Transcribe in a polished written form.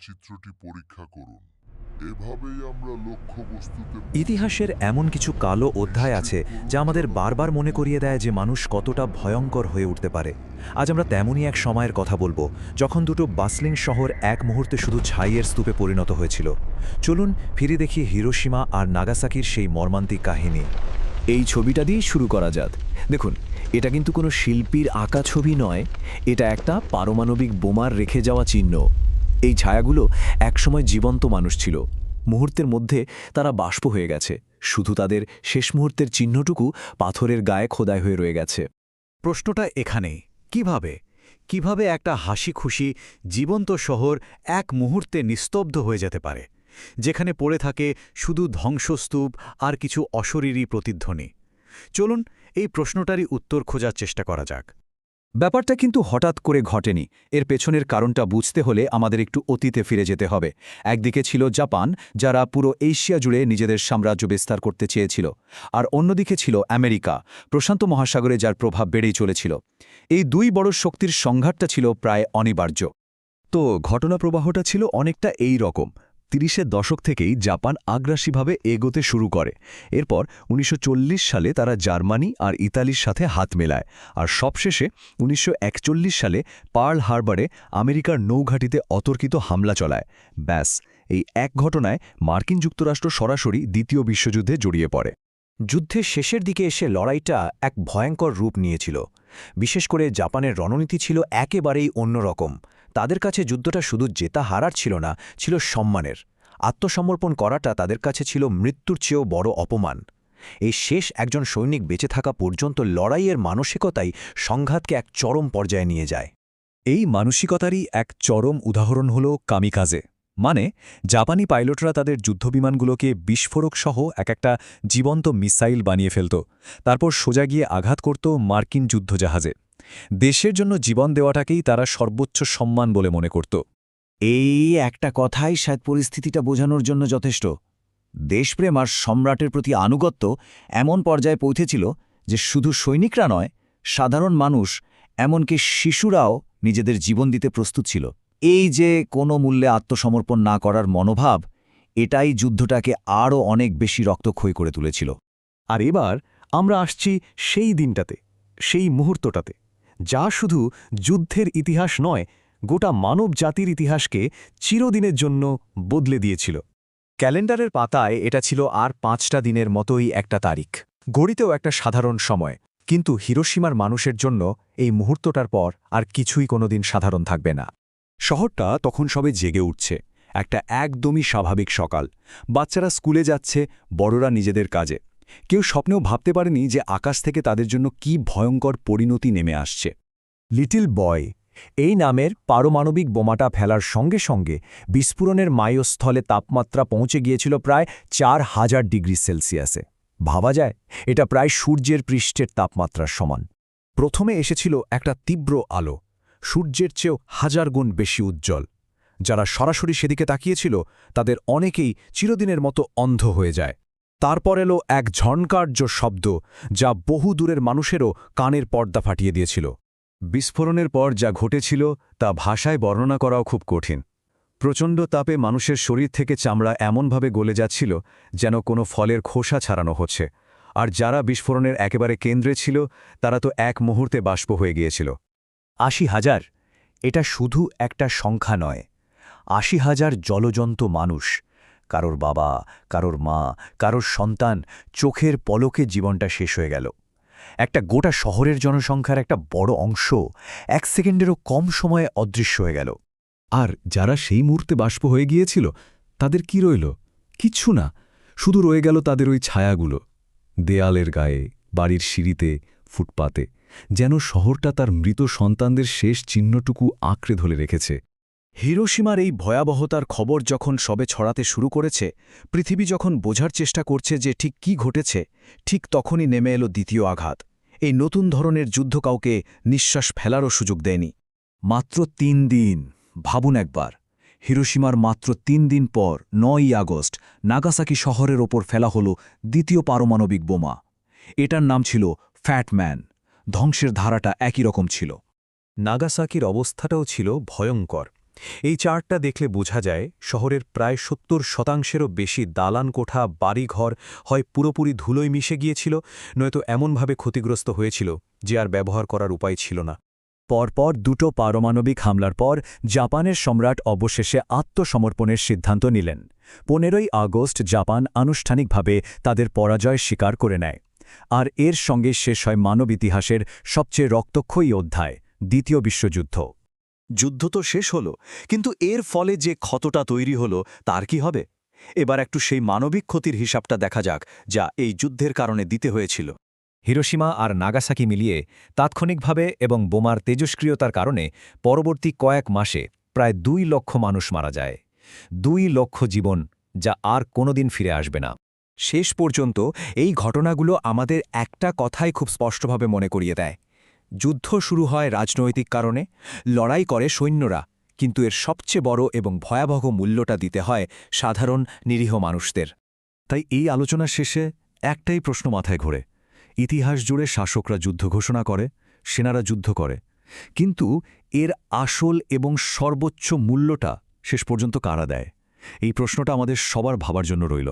মানচিত্রটি পরীক্ষা করুন। এভাবেই আমরা লক্ষ্যবস্তুতে ইতিহাসের এমন কিছু কালো অধ্যায় আছে যা আমাদের বারবার মনে করিয়ে দেয় যে মানুষ কতটা ভয়ঙ্কর হয়ে উঠতে পারে। আজ আমরা তেমনই এক সময়ের কথা বলবো যখন দুটো বাসলিং শহর এক মুহূর্তে শুধু ছাইয়ের স্তূপে পরিণত হয়েছিল। চলুন ফিরে দেখি হিরোশিমা আর নাগাসাকির সেই মর্মান্তিক কাহিনী। এই ছবিটা দিয়েই শুরু করা যাক। দেখুন, এটা কিন্তু কোনো শিল্পীর আঁকা ছবি নয়, এটা একটা পারমাণবিক বোমার রেখে যাওয়া চিহ্ন। এই ছায়াগুলো একসময় জীবন্ত মানুষ ছিল, মুহূর্তের মধ্যে তারা বাষ্প হয়ে গেছে, শুধু তাদের শেষ মুহূর্তের চিহ্নটুকু পাথরের গায়ে খোদাই হয়ে রয়ে গেছে। প্রশ্নটা এখানেই, কিভাবে একটা হাসি খুশি জীবন্ত শহর এক মুহূর্তে নিস্তব্ধ হয়ে যেতে পারে, যেখানে পড়ে থাকে শুধু ধ্বংসস্তূপ আর কিছু অশরীরী প্রতিধ্বনি। চলুন এই প্রশ্নটারই উত্তর খোঁজার চেষ্টা করা যাক। ব্যাপারটা কিন্তু হঠাৎ করে ঘটেনি। এর পেছনের কারণটা বুঝতে হলে আমাদের একটু অতীতে ফিরে যেতে হবে। একদিকে ছিল জাপান, যারা পুরো এশিয়া জুড়ে নিজেদের সাম্রাজ্য বিস্তার করতে চেয়েছিল, আর অন্যদিকে ছিল আমেরিকা, প্রশান্ত মহাসাগরে যার প্রভাব বেড়েই চলেছিল। এই দুই বড় শক্তির সংঘাতটা ছিল প্রায় অনিবার্য। তো ঘটনা প্রবাহটা ছিল অনেকটা এই রকম। ৩০-এর দশক থেকেই জাপান আগ্রাসীভাবে এগোতে শুরু করে। এরপর ১৯৪০ সালে তারা জার্মানি আর ইতালির সাথে হাত মেলায়, আর সবশেষে ১৯৪১ সালে পার্ল হারবারে আমেরিকার নৌঘাঁটিতে অতর্কিত হামলা চলায়। ব্যাস, এই এক ঘটনায় মার্কিন যুক্তরাষ্ট্র সরাসরি দ্বিতীয় বিশ্বযুদ্ধে জড়িয়ে পড়ে। যুদ্ধের শেষের দিকে এসে লড়াইটা এক ভয়ঙ্কর রূপ নিয়েছিল। বিশেষ করে জাপানের রণনীতি ছিল একেবারেই অন্যরকম। তাদের কাছে যুদ্ধটা শুধু জেতা হারার ছিল না, ছিল সম্মানের। আত্মসমর্পণ করাটা তাদের কাছে ছিল মৃত্যুর চেয়েও বড় অপমান। এই শেষ একজন সৈনিক বেঁচে থাকা পর্যন্ত লড়াইয়ের মানসিকতাই সংঘাতকে এক চরম পর্যায়ে নিয়ে যায়। এই মানসিকতারই এক চরম উদাহরণ হল কামিকাজে। মানে, জাপানি পাইলটরা তাদের যুদ্ধবিমানগুলোকে বিস্ফোরকসহ একটা জীবন্ত মিসাইল বানিয়ে ফেলত, তারপর সোজা গিয়ে আঘাত করত মার্কিন যুদ্ধজাহাজে। দেশের জন্য জীবন দেওয়াটাকেই তারা সর্বোচ্চ সম্মান বলে মনে করত। এই একটা কথাই শায়দ পরিস্থিতিটা বোঝানোর জন্য যথেষ্ট। দেশপ্রেম আর সম্রাটের প্রতি আনুগত্য এমন পর্যায়ে পৌঁছেছিল যে শুধু সৈনিকরা নয়, সাধারণ মানুষ, এমনকি শিশুরাও নিজেদের জীবন দিতে প্রস্তুত ছিল। এই যে কোনো মূল্যে আত্মসমর্পণ না করার মনোভাব, এটাই যুদ্ধটাকে আরও অনেক বেশি রক্তক্ষয়ী করে তুলেছিল। আর এবার আমরা আসছি সেই দিনটাতে, সেই মুহূর্তটাতে, যা শুধু যুদ্ধের ইতিহাস নয়, গোটা মানব জাতির ইতিহাসকে চিরদিনের জন্য বদলে দিয়েছিল। ক্যালেন্ডারের পাতায় এটা ছিল আর ৫টা দিনের মতোই একটা তারিখ, গড়িতেও একটা সাধারণ সময়। কিন্তু হিরোশিমার মানুষের জন্য এই মুহূর্তটার পর আর কিছুই কোনোদিন সাধারণ থাকবে না। শহরটা তখন সবে জেগে উঠছে, একটা একদমই স্বাভাবিক সকাল। বাচ্চারা স্কুলে যাচ্ছে, বড়রা নিজেদের কাজে। কেউ স্বপ্নেও ভাবতে পারেনি যে আকাশ থেকে তাদের জন্য কি ভয়ঙ্কর পরিণতি নেমে আসছে। লিটল বয় এই নামের পারমাণবিক বোমাটা ফেলার সঙ্গে সঙ্গে বিস্ফোরণের মাইলস্থলে তাপমাত্রা পৌঁছে গিয়েছিল প্রায় ৪,০০০ ডিগ্রি সেলসিয়াসে। ভাবা যায়, এটা প্রায় সূর্যের পৃষ্ঠের তাপমাত্রার সমান। প্রথমে এসেছিল একটা তীব্র আলো, সূর্যের চেয়েও ১০০০ গুণ বেশি উজ্জ্বল। যারা সরাসরি সেদিকে তাকিয়েছিল তাদের অনেকেই চিরদিনের মতো অন্ধ হয়ে যায়। তারপর এলো এক ঝনকার্য শব্দ, যা বহু দূরের মানুষেরও কানের পর্দা ফাটিয়ে দিয়েছিল। বিস্ফোরণের পর যা ঘটেছিল তা ভাষায় বর্ণনা করাও খুব কঠিন। প্রচণ্ড তাপে মানুষের শরীর থেকে চামড়া এমনভাবে গলে যাচ্ছিল যেন কোনো ফলের খোসা ছাড়ানো হচ্ছে। আর যারা বিস্ফোরণের একেবারে কেন্দ্রে ছিল তারা তো এক মুহূর্তে বাষ্প হয়ে গিয়েছিল। ৮০,০০০, এটা শুধু একটা সংখ্যা নয়। ৮০,০০০ জলজন্ত মানুষ, কারোর বাবা, কারোর মা, কারোর সন্তান, চোখের পলকে জীবনটা শেষ হয়ে গেল। একটা গোটা শহরের জনসংখ্যার একটা বড় অংশ ১ সেকেন্ডেরও কম সময়ে অদৃশ্য হয়ে গেল। আর যারা সেই মুহূর্তে বাষ্প হয়ে গিয়েছিল তাদের কি রইল? কিচ্ছু না, শুধু রয়ে গেল তাদের ওই ছায়াগুলো, দেয়ালের গায়ে, বাড়ির সিঁড়িতে, ফুটপাতে, যেন শহরটা তার মৃত সন্তানদের শেষ চিহ্নটুকু আঁকড়ে ধরে রেখেছে। হিরোশিমার এই ভয়াবহতার খবর যখন সবে ছড়াতে শুরু করেছে, পৃথিবী যখন বোঝার চেষ্টা করছে যে ঠিক কি ঘটেছে, ঠিক তখনই নেমে এলো দ্বিতীয় আঘাত। এই নতুন ধরনের যুদ্ধ কাউকে নিঃশ্বাস ফেলারও সুযোগ দেয়নি। মাত্র ৩ দিন, ভাবুন একবার, হিরোশিমার মাত্র ৩ দিন পর ৯ই আগস্ট নাগাসাকি শহরের ওপর ফেলা হলো দ্বিতীয় পারমাণবিক বোমা। এটার নাম ছিল ফ্যাট ম্যান। ধ্বংসের ধারাটা একই রকম ছিল। নাগাসাকির অবস্থাটাও ছিল ভয়ঙ্কর। এই চার্টটা দেখলে বোঝা যায় শহরের প্রায় ৭০% বেশি দালান কোঠা বাড়িঘর হয় পুরোপুরি ধুলোয় মিশে গিয়েছিল, নয়তো এমনভাবে ক্ষতিগ্রস্ত হয়েছিল যে আর ব্যবহার করার উপায় ছিল না। পরপর দুটো পারমাণবিক হামলার পর জাপানের সম্রাট অবশেষে আত্মসমর্পণের সিদ্ধান্ত নিলেন। ১৫ই আগস্ট জাপান আনুষ্ঠানিকভাবে তাদের পরাজয় স্বীকার করে নেয়। আর এর সঙ্গে শেষ হয় মানব ইতিহাসের সবচেয়ে রক্তক্ষয়ী অধ্যায়, দ্বিতীয় বিশ্বযুদ্ধ। যুদ্ধ তো শেষ হলো, কিন্তু এর ফলে যে ক্ষতটা তৈরি হলো তার কি হবে? এবার একটু সেই মানবিক ক্ষতির হিসাবটা দেখা যাক যা এই যুদ্ধের কারণে দিতে হয়েছিল। হিরোশিমা আর নাগাসাকি মিলিয়ে তাৎক্ষণিকভাবে এবং বোমার তেজস্ক্রিয়তার কারণে পরবর্তী কয়েক মাসে প্রায় ২ লক্ষ মানুষ মারা যায়। ২ লক্ষ জীবন, যা আর কোনোদিন ফিরে আসবে না। শেষ পর্যন্ত এই ঘটনাগুলো আমাদের একটা কথাই খুব স্পষ্টভাবে মনে করিয়ে দেয়। যুদ্ধ শুরু হয় রাজনৈতিক কারণে, লড়াই করে সৈন্যরা, কিন্তু এর সবচেয়ে বড় এবং ভয়াবহ মূল্যটা দিতে হয় সাধারণ নিরীহ মানুষদের। তাই এই আলোচনার শেষে একটাই প্রশ্ন মাথায় ঘোরে। ইতিহাস জুড়ে শাসকরা যুদ্ধ ঘোষণা করে, সেনারা যুদ্ধ করে, কিন্তু এর আসল এবং সর্বোচ্চ মূল্যটা শেষ পর্যন্ত কারা দেয়? এই প্রশ্নটা আমাদের সবার ভাবার জন্য রইল।